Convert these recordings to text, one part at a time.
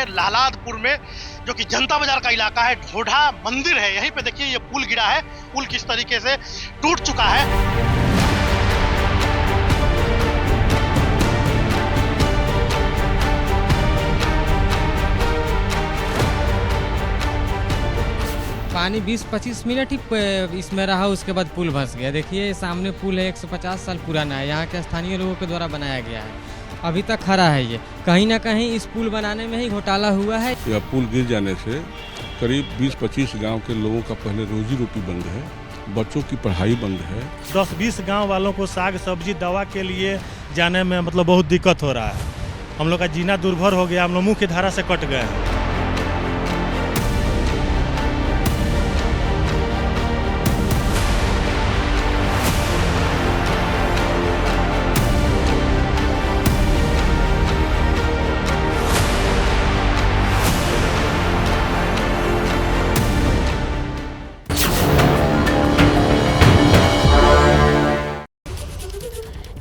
है लालादपुर में, जो कि जनता बाजार का इलाका है। ढोढा मंदिर है, यहीं पे देखिए ये पुल गिरा है। पुल किस तरीके से टूट चुका है। पानी 20-25 मिनट ही इसमें रहा, उसके बाद पुल धंस गया। देखिए सामने पुल है, 150 साल पुराना है, यहाँ के स्थानीय लोगों के द्वारा बनाया गया है, अभी तक खड़ा है। ये कहीं ना कहीं इस पुल बनाने में ही घोटाला हुआ है। यह पुल गिर जाने से करीब 20-25 गांव के लोगों का पहले रोजी रोटी बंद है, बच्चों की पढ़ाई बंद है। 10-20 गाँव वालों को साग सब्जी दवा के लिए जाने में बहुत दिक्कत हो रहा है। हम लोग का जीना दुर्भर हो गया, हम लोग मुख्य धारा से कट गए हैं।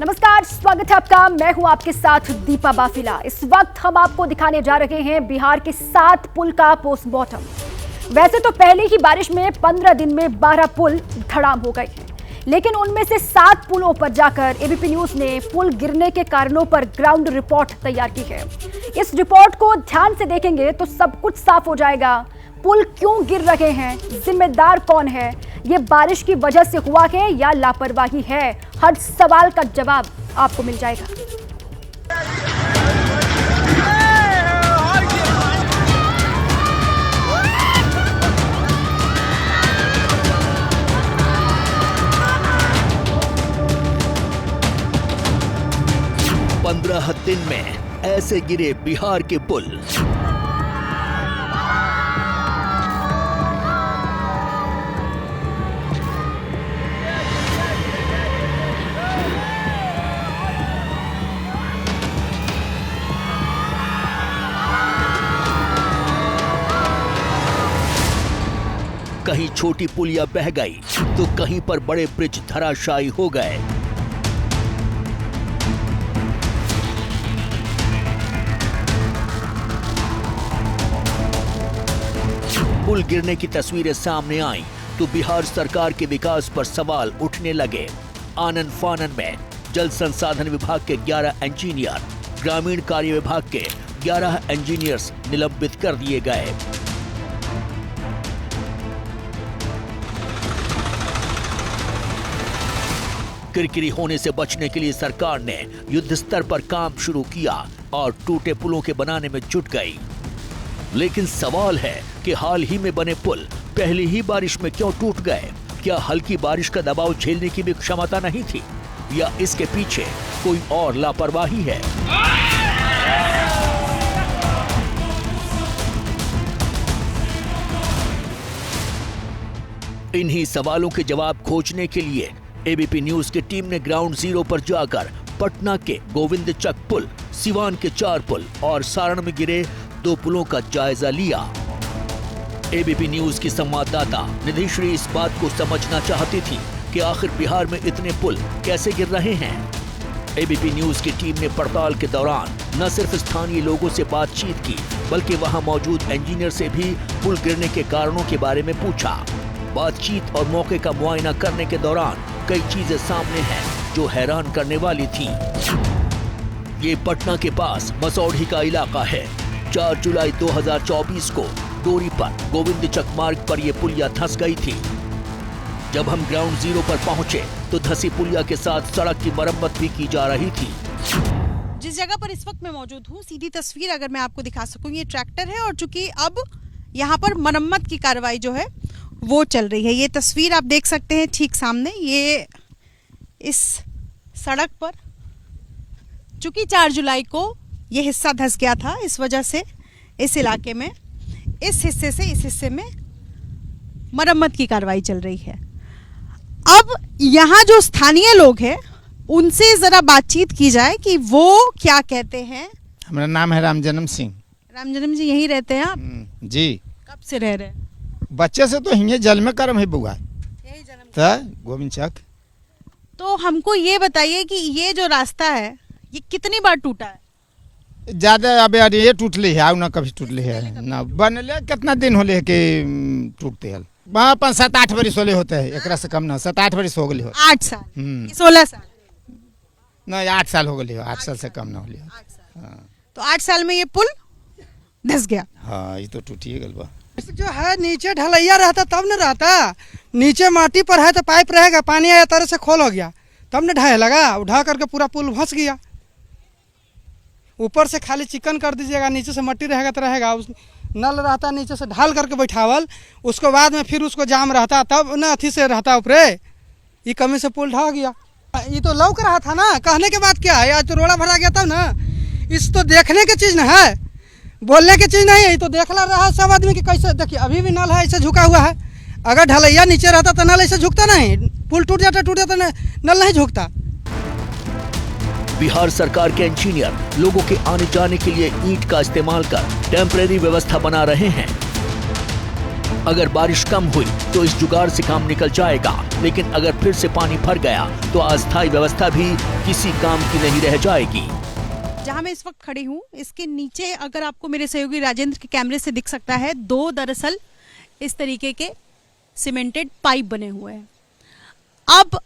नमस्कार, स्वागत है आपका। मैं हूं आपके साथ दीपा बाफिला। इस वक्त हम आपको दिखाने जा रहे हैं बिहार के 7 पुल का पोस्टमार्टम। वैसे तो पहले ही बारिश में 15 दिन में 12 पुल धड़ाम हो गए हैं, लेकिन उनमें से 7 पुलों पर जाकर एबीपी न्यूज ने पुल गिरने के कारणों पर ग्राउंड रिपोर्ट तैयार की है। इस रिपोर्ट को ध्यान से देखेंगे तो सब कुछ साफ हो जाएगा। पुल क्यों गिर रहे हैं, जिम्मेदार कौन है, ये बारिश की वजह से हुआ है या लापरवाही है, हर सवाल का जवाब आपको मिल जाएगा। पंद्रह दिन में ऐसे गिरे बिहार के पुल। कहीं छोटी पुलिया बह गई तो कहीं पर बड़े ब्रिज धराशायी हो गए। पुल गिरने की तस्वीरें सामने आईं तो बिहार सरकार के विकास पर सवाल उठने लगे। आनन फानन में जल संसाधन विभाग के 11 इंजीनियर, ग्रामीण कार्य विभाग के 11 इंजीनियर्स निलंबित कर दिए गए। किरकिरी होने से बचने के लिए सरकार ने युद्ध स्तर पर काम शुरू किया और टूटे पुलों के बनाने में जुट गई। लेकिन सवाल है कि हाल ही में बने पुल पहली ही बारिश में क्यों टूट गए? क्या हल्की बारिश का दबाव झेलने की भी क्षमता नहीं थी, या इसके पीछे कोई और लापरवाही है? इन्हीं सवालों के जवाब खोजने के लिए एबीपी न्यूज की टीम ने ग्राउंड जीरो पर जाकर पटना के गोविंद चक पुल, सिवान के 4 पुल और सारण में गिरे 2 पुलों का जायजा लिया। एबीपी न्यूज की संवाददाता निधिश्री इस बात को समझना चाहती थी कि आखिर बिहार में इतने पुल कैसे गिर रहे हैं। एबीपी न्यूज की टीम ने पड़ताल के दौरान न सिर्फ स्थानीय लोगों से बातचीत की, बल्कि वहां मौजूद इंजीनियर से भी पुल गिरने के कारणों के बारे में पूछा। बातचीत और मौके का मुआयना करने के दौरान कई चीजें सामने हैं जो हैरान करने वाली थी। ये पटना के पास मसौढ़ी का इलाका है। 4 जुलाई 2024 को डोरी पर गोविंद चक मार्ग पर यह पुलिया धंस गई थी। जब हम ग्राउंड जीरो पर पहुंचे तो धंसी पुलिया के साथ सड़क की मरम्मत भी की जा रही थी। जिस जगह पर इस वक्त मैं मौजूद हूँ, सीधी तस्वीर अगर मैं आपको दिखा सकूं, ये ट्रैक्टर है और चूंकि अब यहाँ पर मरम्मत की कार्रवाई जो है वो चल रही है। ये तस्वीर आप देख सकते हैं ठीक सामने। ये इस सड़क पर चूंकि 4 जुलाई को ये हिस्सा धंस गया था, इस वजह से इस इलाके में इस हिस्से से इस हिस्से में मरम्मत की कार्रवाई चल रही है। अब यहाँ जो स्थानीय लोग हैं उनसे जरा बातचीत की जाए कि वो क्या कहते हैं। हमारा नाम है रामजन्म सिंह। रामजन्म जी यहीं रहते हैं आप? जी। कब से रह रहे हैं? बच्चे से तो हिंगे जल में कर्म है बुआ, यही जन्म तो गोविंद चक। तो हमको ये बताइए कि ये जो रास्ता है ये कितनी बार टूटा है? ज्यादा अब यार ये टूटली है आउ ना कभी टूटली है ना बनले कितना दिन होले है कि टूटते है वहाँ 7-8 बरिस होले होते है एकरा से कम ना 7-8 बरिस हो गली हो 8 साल 16 साल ना 8 साल हो गली हो 8 साल से कम ना होली हाँ तो 8 साल में ये पुल धस गया। हाँ ये तो टूटिए गल बा जो है नीचे ढलैया रहता तब न रहता, नीचे माटी पर है तो पाइप रहेगा, पानी आया तरह से खोल हो गया तब न ढाए लगा, उठा करके पूरा पुल फंस गया। ऊपर से खाली चिकन कर दीजिएगा, नीचे से मट्टी रहेगा तो रहेगा, उस नल रहता नीचे से ढाल करके बैठावल, उसको बाद में फिर उसको जाम रहता तब न अथी से रहता ऊपरे, ये कमी से पुल ढा गया। ये तो लौक रहा था ना, कहने के बाद क्या है, आज तो रोड़ा भरा गया तब ना, इस तो देखने की चीज़ न है, बोलने की चीज़ नहीं है। ये तो देखला रहा सब आदमी कि कैसे, देखिए अभी भी नल है ऐसे झुका हुआ है, अगर ढलैया नीचे रहता तो नल ऐसे झुकता नहीं, पुल टूट जाता नल नहीं झुकता। बिहार सरकार के इंजीनियर लोगों के आने जाने के लिए ईंट का इस्तेमाल कर टेम्परेरी व्यवस्था बना रहे हैं। अगर बारिश कम हुई तो इस जुगाड़ से काम निकल जाएगा, लेकिन अगर फिर से पानी भर गया तो अस्थायी व्यवस्था भी किसी काम की नहीं रह जाएगी। जहां मैं इस वक्त खड़ी हूं, इसके नीचे अगर आपको मेरे सहयोगी राजेंद्र के कैमरे से दिख सकता है, 2 दरअसल इस तरीके के सीमेंटेड पाइप बने हुए हैं। अब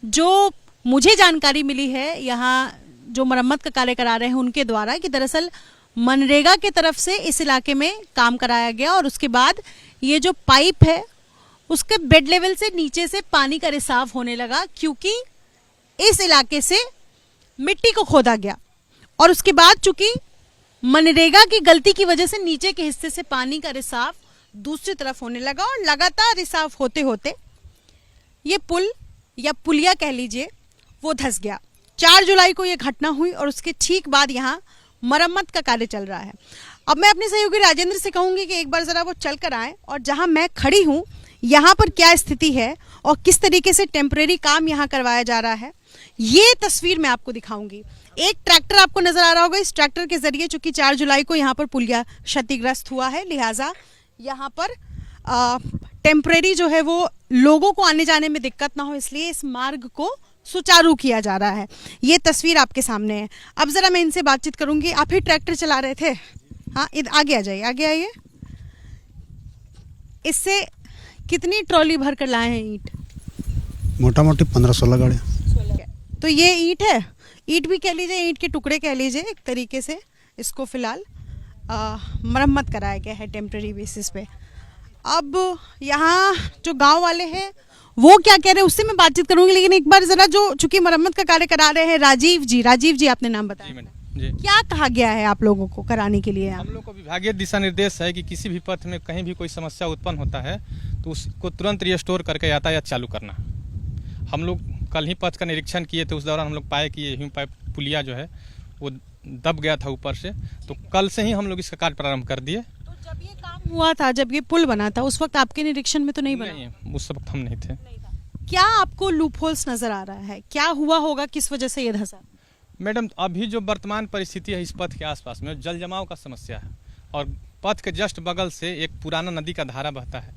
जो मुझे जानकारी मिली है यहाँ जो मरम्मत का कार्य करा रहे हैं उनके द्वारा, कि दरअसल मनरेगा के तरफ से इस इलाके में काम कराया गया और उसके बाद ये जो पाइप है उसके बेड लेवल से नीचे से पानी का रिसाव होने लगा, क्योंकि इस इलाके से मिट्टी को खोदा गया और उसके बाद चूंकि मनरेगा की गलती की वजह से नीचे के हिस्से से पानी का रिसाव दूसरी तरफ होने लगा और लगातार रिसाव होते होते ये पुल या पुलिया कह लीजिए वो धंस गया। 4 जुलाई को ये घटना हुई और उसके ठीक बाद यहाँ मरम्मत का कार्य चल रहा है। अब मैं अपने सहयोगी राजेंद्र से कहूंगी कि एक बार जरा वो चल कर आए और जहां मैं खड़ी हूं यहाँ पर क्या स्थिति है और किस तरीके से टेम्परेरी काम यहाँ करवाया जा रहा है, ये तस्वीर मैं आपको दिखाऊंगी। एक ट्रैक्टर आपको नजर आ रहा होगा, इस ट्रैक्टर के जरिए चूंकि 4 जुलाई को यहाँ पर पुलिया क्षतिग्रस्त हुआ है, लिहाजा यहाँ पर टेम्परेरी जो है वो लोगों को आने जाने में दिक्कत ना हो, इसलिए इस मार्ग को सुचारू किया जा रहा है। ये तस्वीर आपके सामने है। अब जरा मैं इनसे बातचीत करूंगी। आप ही ट्रैक्टर चला रहे थे? हाँ, आगे आ जाइए, आगे आइए। इससे कितनी ट्रॉली भर कर लाए हैं ईंट? मोटा मोटी 15-16 गाड़ी। तो ये ईंट है, ईंट भी कह लीजिए, ईंट के टुकड़े कह लीजिए, एक तरीके से इसको फिलहाल मरम्मत कराया गया है टेम्परेरी बेसिस पे। अब यहाँ जो गांव वाले हैं वो क्या कह रहे हैं उससे मैं बातचीत करूंगी, लेकिन एक बार जरा जो चूंकि मरम्मत का कार्य करा रहे हैं राजीव जी आपने नाम बताया जी। क्या कहा गया है आप लोगों को कराने के लिए? हम लोग को विभागीय दिशा निर्देश है कि किसी भी पथ में कहीं भी कोई समस्या उत्पन्न होता है तो उसको तुरंत रिस्टोर करके यातायात चालू करना। हम लोग कल ही पथ का निरीक्षण किए थे, उस दौरान हम लोग पाए कि ये पाइप पुलिया जो है वो दब गया था ऊपर से, तो कल से ही हम लोग इसका कार्य प्रारंभ कर दिए। तो जब ये काम हुआ था, जब ये पुल बना था, उस वक्त आपके निरीक्षण में तो नहीं बना? उस वक्त हम नहीं थे। क्या आपको लूप होल्स नजर आ रहा है? क्या हुआ होगा, किस वजह से ये धंसा? मैडम, अभी जो वर्तमान परिस्थिति है इस पथ के आसपास में जल जमाव का समस्या है और पथ के जस्ट बगल से एक पुराना नदी का धारा बहता है।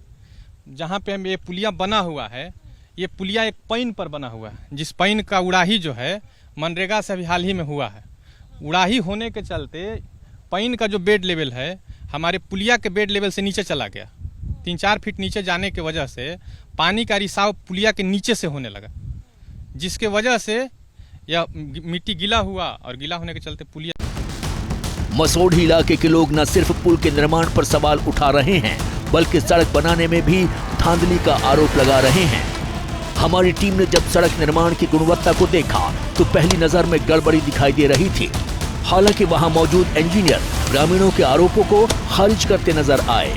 जहाँ पे ये पुलिया बना हुआ है, ये पुलिया एक पैन पर बना हुआ है, जिस पैन का उड़ाही जो है मनरेगा से अभी हाल ही में हुआ है। उड़ाही होने के चलते पैन का जो बेड लेवल है हमारे पुलिया के बेड लेवल से नीचे चला गया। 3-4 फीट नीचे जाने की वजह से पानी का रिसाव पुलिया के नीचे से होने लगा, जिसके वजह से यह मिट्टी गीला हुआ और गीला होने के चलते पुलिया। मसौढ़ी इलाके के लोग न सिर्फ पुल के निर्माण पर सवाल उठा रहे हैं, बल्कि सड़क बनाने में भी धांधली का आरोप लगा रहे हैं। हमारी टीम ने जब सड़क निर्माण की गुणवत्ता को देखा तो पहली नजर में गड़बड़ी दिखाई दे रही थी। हालांकि वहां मौजूद इंजीनियर ग्रामीणों के आरोपों को खारिज करते नजर आए।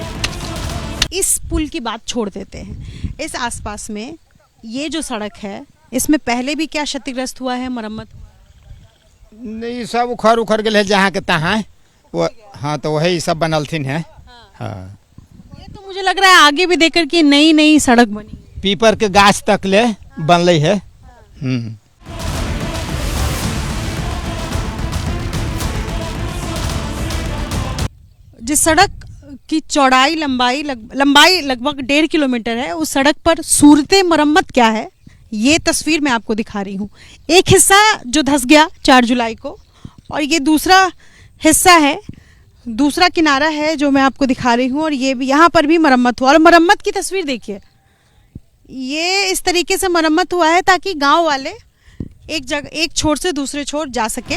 इस पुल की बात छोड़ देते हैं, इस आसपास में ये जो सड़क है इसमें पहले भी क्या क्षतिग्रस्त हुआ है, मरम्मत? नहीं, सब उखड़ गए जहाँ के तहाँ वो। हाँ, तो वही सब बनलथिन है। हाँ, ये तो मुझे लग रहा है आगे भी देखकर कि नई सड़क बनी, पीपर के गाछ तक ले बनल है। जिस सड़क की चौड़ाई लंबाई लगभग 1.5 किलोमीटर है, उस सड़क पर सूरते मरम्मत क्या है ये तस्वीर मैं आपको दिखा रही हूँ। एक हिस्सा जो धंस गया 4 जुलाई को और ये दूसरा हिस्सा है, दूसरा किनारा है जो मैं आपको दिखा रही हूँ। और ये भी, यहाँ पर भी मरम्मत हुआ। और मरम्मत की तस्वीर देखिए, ये इस तरीके से मरम्मत हुआ है ताकि गांव वाले एक छोर से दूसरे छोर जा सके।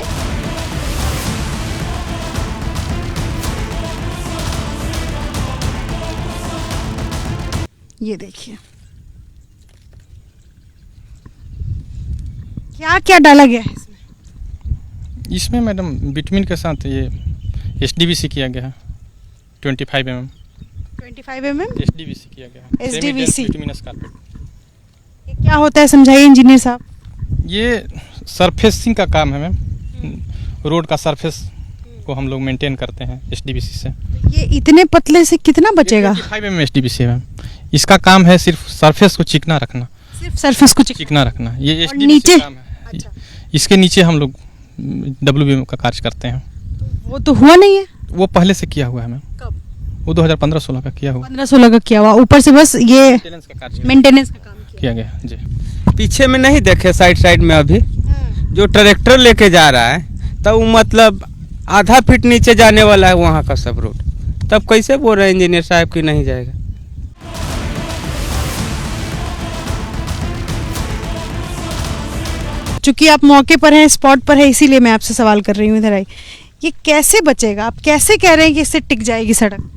ये देखिए क्या क्या डाला गया है इसमें मैडम बिटमिन के साथ ये SDBC किया गया है 25 mm SDBC किया गया है। SDBC bituminous carpet. ये क्या होता है समझाइए इंजीनियर साहब। ये सरफेसिंग का काम है मैम, रोड का सरफेस को हम लोग मेंटेन करते हैं SDBC से। ये इतने पतले से कितना बचेगा? 25 mm SDBC है मैम। इसका काम है सिर्फ सरफेस को चिकना रखना, सिर्फ सरफेस को चिकना रखना। ये SDBC नीचे काम है। अच्छा। इसके नीचे हम लोग WBM का कार्य करते हैं। वो तो हुआ नहीं है। वो पहले से किया हुआ है मैम। कब? वो 2015-16 का किया हुआ। 15-16 का किया हुआ, ऊपर से बस ये मेंटेनेंस का काम किया गया जी। पीछे में नहीं देखे साइड में अभी जो ट्रैक्टर लेके जा रहा है, तब वो मतलब आधा फीट नीचे जाने वाला है वहाँ का सब रोड, तब कैसे बोल रहे हैं इंजीनियर साहब कि नहीं जाएगा। चूंकि आप मौके पर हैं, स्पॉट पर है, इसीलिए मैं आपसे सवाल कर रही हूँ। इधर आई, ये कैसे बचेगा? आप कैसे कह रहे हैं कि इससे टिक जाएगी सड़क?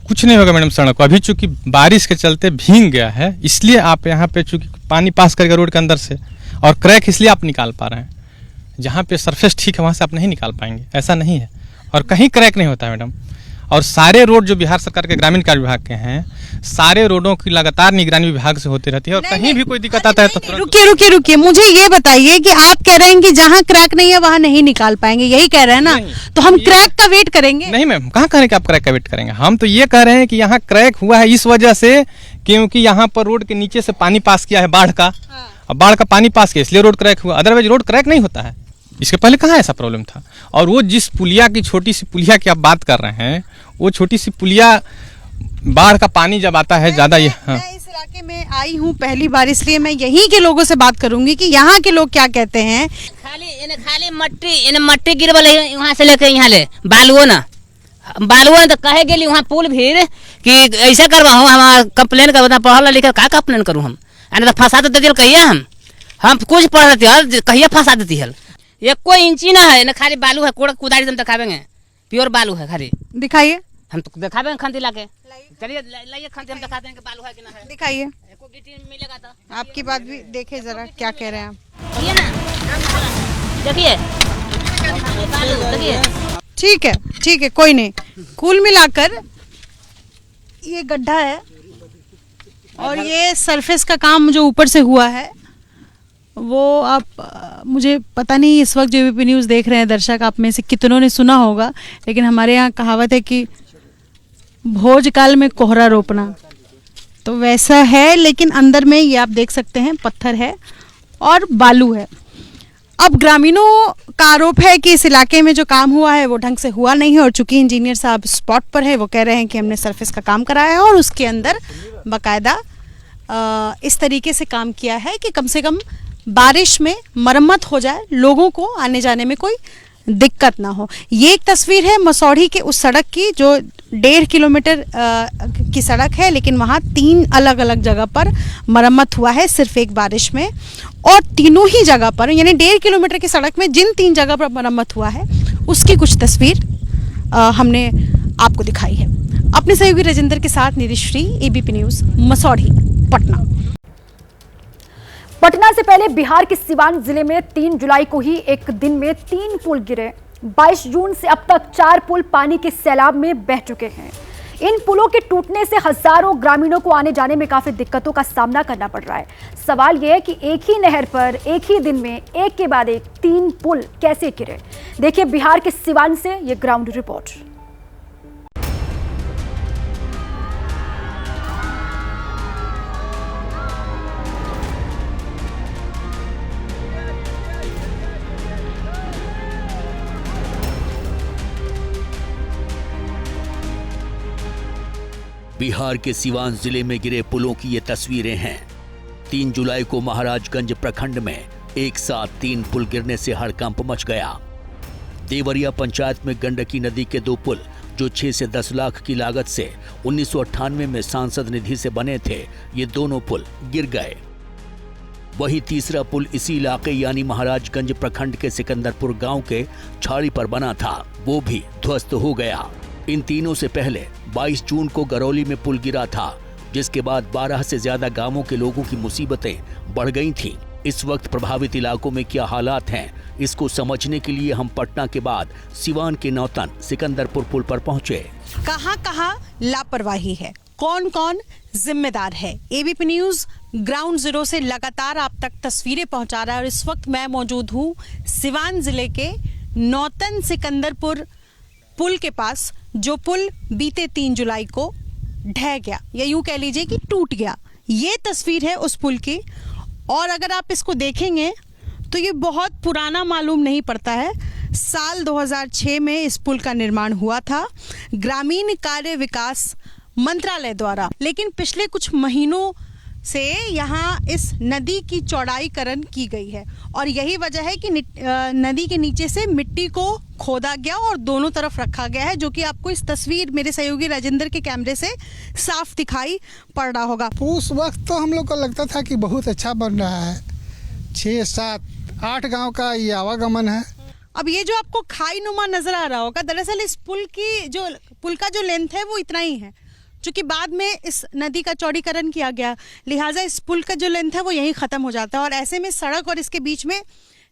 कुछ नहीं होगा मैडम सड़क को। अभी चूंकि बारिश के चलते भीग गया है, इसलिए आप यहाँ पे चूंकि पानी पास करेगा रोड के अंदर से, और क्रैक इसलिए आप निकाल पा रहे हैं। जहाँ पे सरफेस ठीक है वहाँ से आप नहीं निकाल पाएंगे, ऐसा नहीं है। और कहीं क्रैक नहीं होता है मैडम। और सारे रोड जो बिहार सरकार के ग्रामीण कार्य विभाग के हैं, सारे रोडों की लगातार निगरानी विभाग से होती रहती है। और कहीं भी कोई दिक्कत आता है तो रुकिए, मुझे ये बताइए कि आप कह रहे हैं कि जहाँ क्रैक नहीं है वहाँ नहीं निकाल पाएंगे, यही कह रहे हैं ना? तो हम क्रैक का वेट करेंगे? नहीं मैम, कहाँ कह रहे हैं कि आप क्रैक का वेट करेंगे। हम तो ये कह रहे हैं कि यहाँ क्रैक हुआ है इस वजह से क्योंकि यहाँ पर रोड के नीचे से पानी पास किया है बाढ़ का। अब बाढ़ का पानी पास किया इसलिए रोड क्रैक हुआ, अदरवाइज रोड क्रैक नहीं होता है। इसके पहले कहाँ ऐसा प्रॉब्लम था? और वो जिस पुलिया की, छोटी सी पुलिया की आप बात कर रहे हैं, वो छोटी सी पुलिया बाढ़ का पानी जब आता है ज्यादा। मैं इस इलाके में आई हूँ पहली बार, इसलिए मैं यहीं के लोगों से बात करूंगी कि यहाँ के लोग क्या कहते हैं। खाली मट्टी गिरवल वहाँ से लेके यहाँ ले बालुओ ना तो कहे गेली वहाँ पुल भीड़ कि ऐसा करवा हूँ, हम कंप्लेन कर पढ़ल लिखल का कंप्लेन करूँ हम, तो फंसा देती हल कहिए हम कुछ पढ़ देती हल कहिए फंसा देती हल। ये कोई इंची ना है ना, खाली बालू है, कुदारी हम दिखावेंगे, प्योर बालू है। खाली दिखाइए, हम तो दिखावेंगे खंती लाके। चलिए लाइए खंती, हम दिखा देंगे बालू है कि ना है। दिखाइए, मिलेगा तो आपकी बात भी देखे जरा क्या कह रहे हैं आप। देखिए ठीक है कोई नहीं। कुल मिलाकर ये गड्ढा है और ये सरफेस का काम जो ऊपर से हुआ है वो आप मुझे पता नहीं इस वक्त जो एबीपी न्यूज़ देख रहे हैं दर्शक, आप में से कितनों ने सुना होगा, लेकिन हमारे यहाँ कहावत है कि भोजकाल में कोहरा रोपना, तो वैसा है। लेकिन अंदर में ये आप देख सकते हैं पत्थर है और बालू है। अब ग्रामीणों का आरोप है कि इस इलाके में जो काम हुआ है वो ढंग से हुआ नहीं है, और चूंकि इंजीनियर साहब स्पॉट पर है, वो कह रहे हैं कि हमने सरफेस का काम कराया है और उसके अंदर बाकायदा इस तरीके से काम किया है कि कम से कम बारिश में मरम्मत हो जाए, लोगों को आने जाने में कोई दिक्कत ना हो। ये एक तस्वीर है मसौढ़ी के उस सड़क की जो 1.5 किलोमीटर की सड़क है, लेकिन वहाँ 3 अलग अलग जगह पर मरम्मत हुआ है सिर्फ एक बारिश में। और तीनों ही जगह पर, यानी 1.5 किलोमीटर की सड़क में जिन 3 जगह पर मरम्मत हुआ है उसकी कुछ तस्वीर हमने आपको दिखाई है। अपने सहयोगी राजेंद्र के साथ निधिश्री, एबीपी न्यूज़, मसौढ़ी, पटना। पटना से पहले बिहार के सिवान जिले में 3 जुलाई को ही एक दिन में 3 पुल गिरे। 22 जून से अब तक 4 पुल पानी के सैलाब में बह चुके हैं। इन पुलों के टूटने से हजारों ग्रामीणों को आने जाने में काफी दिक्कतों का सामना करना पड़ रहा है। सवाल यह है कि एक ही नहर पर एक ही दिन में एक के बाद एक 3 पुल कैसे गिरे। देखिए बिहार के सिवान से यह ग्राउंड रिपोर्ट। बिहार के सिवान जिले में गिरे पुलों की ये तस्वीरें हैं। 3 जुलाई को महाराजगंज प्रखंड में एक साथ 3 पुल गिरने से हड़कंप मच गया। देवरिया पंचायत में गंडकी नदी के 2 पुल जो 6 से 10 लाख की लागत से 1998 में सांसद निधि से बने थे, ये दोनों पुल गिर गए। वही तीसरा पुल इसी इलाके यानी महाराजगंज प्रखंड के सिकंदरपुर गांव के छाड़ी पर बना था, वो भी ध्वस्त हो गया। इन तीनों से पहले 22 जून को गरौली में पुल गिरा था, जिसके बाद 12 से ज्यादा गांवों के लोगों की मुसीबतें बढ़ गई थीं। इस वक्त प्रभावित इलाकों में क्या हालात हैं, इसको समझने के लिए हम पटना के बाद सिवान के नौतन सिकंदरपुर पुल पर पहुंचे। कहां लापरवाही है, कौन कौन जिम्मेदार है? एबीपी न्यूज ग्राउंड जीरो से लगातार आप तक तस्वीरें पहुंचा रहा है और इस वक्त मैं मौजूद हूं सिवान जिले के नौतन सिकंदरपुर पुल के पास, जो पुल बीते 3 जुलाई को ढह गया या यूं कह लीजिए कि टूट गया। ये तस्वीर है उस पुल की और अगर आप इसको देखेंगे तो ये बहुत पुराना मालूम नहीं पड़ता है। साल 2006 में इस पुल का निर्माण हुआ था ग्रामीण कार्य विकास मंत्रालय द्वारा, लेकिन पिछले कुछ महीनों से यहाँ इस नदी की चौड़ाईकरण की गई है और यही वजह है कि नदी के नीचे से मिट्टी को खोदा गया और दोनों तरफ रखा गया है, जो कि आपको इस तस्वीर मेरे सहयोगी राजेंद्र के कैमरे से साफ दिखाई पड़ रहा होगा। उस वक्त तो हम लोग को लगता था कि बहुत अच्छा बन रहा है, 6, 7, 8 गांव का ये आवागमन है। अब ये जो आपको खाई नुमा नजर आ रहा होगा, दरअसल इस पुल का जो लेंथ है वो इतना ही है, चूंकि बाद में इस नदी का चौड़ीकरण किया गया, लिहाजा इस पुल का जो लेंथ है वो यहीं खत्म हो जाता है और ऐसे में सड़क और इसके बीच में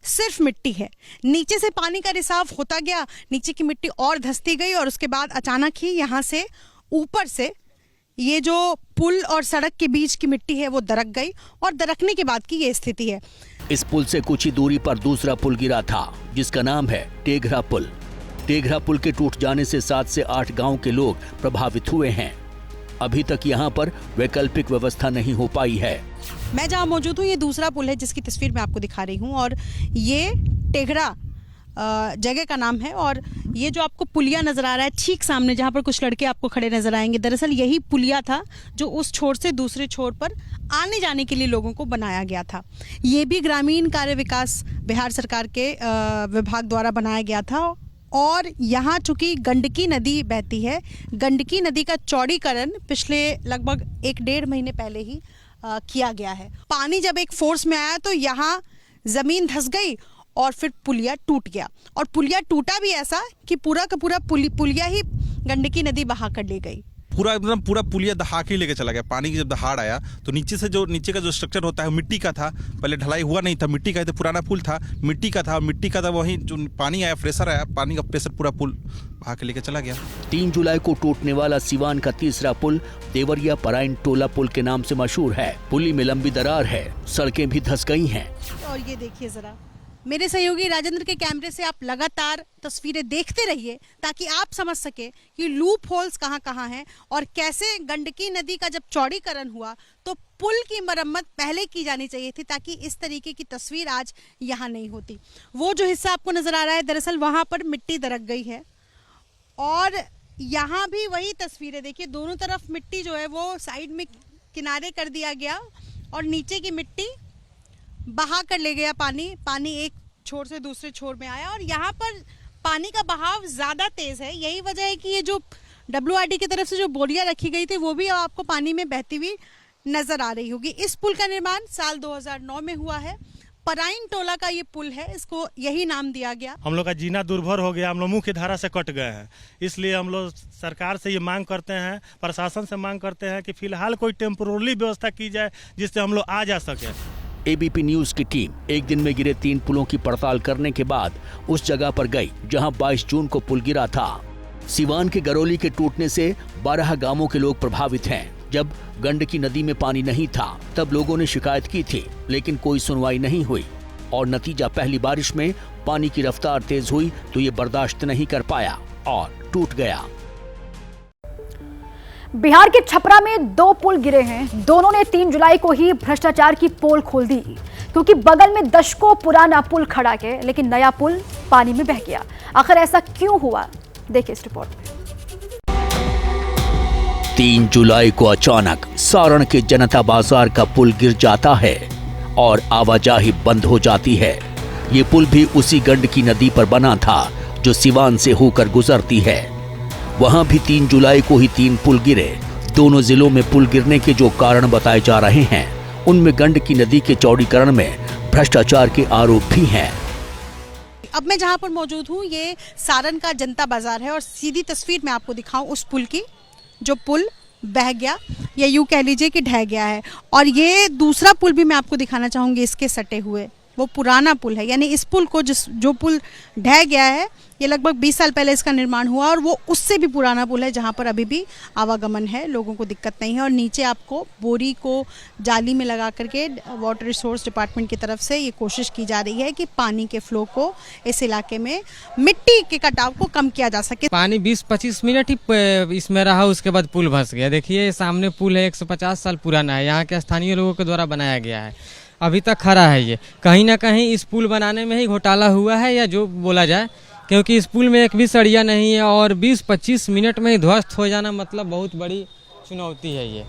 सिर्फ मिट्टी है। नीचे से पानी का रिसाव होता गया, नीचे की मिट्टी और धंसती गई और उसके बाद अचानक ही यहाँ से ऊपर से ये जो पुल और सड़क के बीच की मिट्टी है वो दरक गई और दरकने के बाद की ये स्थिति है। इस पुल से कुछ ही दूरी पर दूसरा पुल गिरा था, जिसका नाम है टेघरा पुल। टेघरा पुल के टूट जाने से 7 से 8 गांव के लोग प्रभावित हुए हैं। अभी तक यहाँ पर वैकल्पिक व्यवस्था नहीं हो पाई है। मैं जहाँ मौजूद हूँ ये दूसरा पुल है जिसकी तस्वीर मैं आपको दिखा रही हूँ और ये टेघरा जगह का नाम है और ये जो आपको पुलिया नजर आ रहा है ठीक सामने, जहाँ पर कुछ लड़के आपको खड़े नजर आएंगे, दरअसल यही पुलिया था जो उस छोर से दूसरे छोर पर आने जाने के लिए लोगों को बनाया गया था। ये भी ग्रामीण कार्य विकास बिहार सरकार के विभाग द्वारा बनाया गया था और यहाँ चूंकि गंडकी नदी बहती है, गंडकी नदी का चौड़ीकरण पिछले लगभग 1-1.5 महीने पहले ही किया गया है। पानी जब एक फोर्स में आया तो यहाँ जमीन धंस गई और फिर पुलिया टूट गया और पुलिया टूटा भी ऐसा कि पूरा का पूरा पुलिया ही गंडकी नदी बहा कर ले गई। पूरा पुलिया दहा के लेके चला गया। पानी की जब दहाड़ आया तो नीचे का जो स्ट्रक्चर होता है मिट्टी का था, पहले ढलाई हुआ नहीं था, मिट्टी का, तो पुराना पुल था, मिट्टी का था वही जो पानी आया, प्रेशर आया, पानी का प्रेशर पूरा पुल बहा के लेके चला गया। 3 जुलाई को टूटने वाला सिवान का तीसरा पुल देवरिया पराइन टोला पुल के नाम से मशहूर है। पुली में लंबी दरार है, सड़कें भी धंस गई हैं। और ये देखिए जरा, मेरे सहयोगी राजेंद्र के कैमरे से आप लगातार तस्वीरें देखते रहिए ताकि आप समझ सके कि लूप होल्स कहाँ हैं और कैसे गंडकी नदी का जब चौड़ीकरण हुआ तो पुल की मरम्मत पहले की जानी चाहिए थी ताकि इस तरीके की तस्वीर आज यहाँ नहीं होती। वो जो हिस्सा आपको नजर आ रहा है दरअसल वहाँ पर मिट्टी दरक गई है और यहाँ भी वही तस्वीरें देखिए, दोनों तरफ मिट्टी जो है वो साइड में किनारे कर दिया गया और नीचे की मिट्टी बहा कर ले गया। पानी एक छोर से दूसरे छोर में आया और यहाँ पर पानी का बहाव ज़्यादा तेज़ है। यही वजह है कि ये जो WRD की तरफ से जो बोरियां रखी गई थी वो भी आपको पानी में बहती हुई नज़र आ रही होगी। इस पुल का निर्माण साल 2009 में हुआ है। पराइन टोला का ये पुल है, इसको यही नाम दिया गया। हम लोग का जीना दुर्भर हो गया, हम लोग मुख्य धारा से कट गए हैं, इसलिए हम लोग सरकार से ये मांग करते हैं, प्रशासन से मांग करते हैं कि फिलहाल कोई टेम्पोररी व्यवस्था की जाए जिससे हम लोग आ जा सके। एबीपी न्यूज की टीम एक दिन में गिरे 3 पुलों की पड़ताल करने के बाद उस जगह पर गई जहां 22 जून को पुल गिरा था। सिवान के गरौली के टूटने से 12 गांवों के लोग प्रभावित हैं। जब गंडकी नदी में पानी नहीं था तब लोगों ने शिकायत की थी, लेकिन कोई सुनवाई नहीं हुई और नतीजा पहली बारिश में पानी की रफ्तार तेज हुई तो ये बर्दाश्त नहीं कर पाया और टूट गया। बिहार के छपरा में 2 पुल गिरे हैं। दोनों ने 3 जुलाई को ही भ्रष्टाचार की पोल खोल दी, क्योंकि बगल में दशकों पुराना पुल खड़ा है लेकिन नया पुल पानी में बह गया। आखिर ऐसा क्यों हुआ, देखिए इस रिपोर्ट में। 3 जुलाई को अचानक सारण के जनता बाजार का पुल गिर जाता है और आवाजाही बंद हो जाती है। ये पुल भी उसी गंडकी नदी पर बना था जो सिवान से होकर गुजरती है। वहां भी 3 जुलाई को ही 3 पुल गिरे। दोनों जिलों में पुल गिरने के जो कारण बताए जा रहे हैं, उनमें गंडकी नदी के चौड़ीकरण में भ्रष्टाचार के आरोप भी हैं। अब मैं जहां पर मौजूद हूं ये सारण का जनता बाजार है और सीधी तस्वीर मैं आपको दिखाऊं उस पुल की जो पुल बह गया या यूं कह लीजिए कि ढह गया है। और ये दूसरा पुल भी मैं आपको दिखाना चाहूंगी इसके सटे हुए, वो पुराना पुल है। यानी इस पुल को जो पुल ढह गया है ये लगभग 20 साल पहले इसका निर्माण हुआ और वो उससे भी पुराना पुल है जहाँ पर अभी भी आवागमन है, लोगों को दिक्कत नहीं है। और नीचे आपको बोरी को जाली में लगा करके वाटर रिसोर्स डिपार्टमेंट की तरफ से ये कोशिश की जा रही है कि पानी के फ्लो को इस इलाके में, मिट्टी के कटाव को कम किया जा सके। पानी 20-25 मिनट ही इसमें रहा, उसके बाद पुल धंस गया। देखिए सामने पुल है, 150 साल पुराना है, यहाँ के स्थानीय लोगों के द्वारा बनाया गया है, अभी तक खड़ा है। ये कहीं ना कहीं इस पुल बनाने में ही घोटाला हुआ है या जो बोला जाए, क्योंकि इस पुल में एक भी सरिया नहीं है और 20-25 मिनट में ही ध्वस्त हो जाना मतलब बहुत बड़ी चुनौती है ये।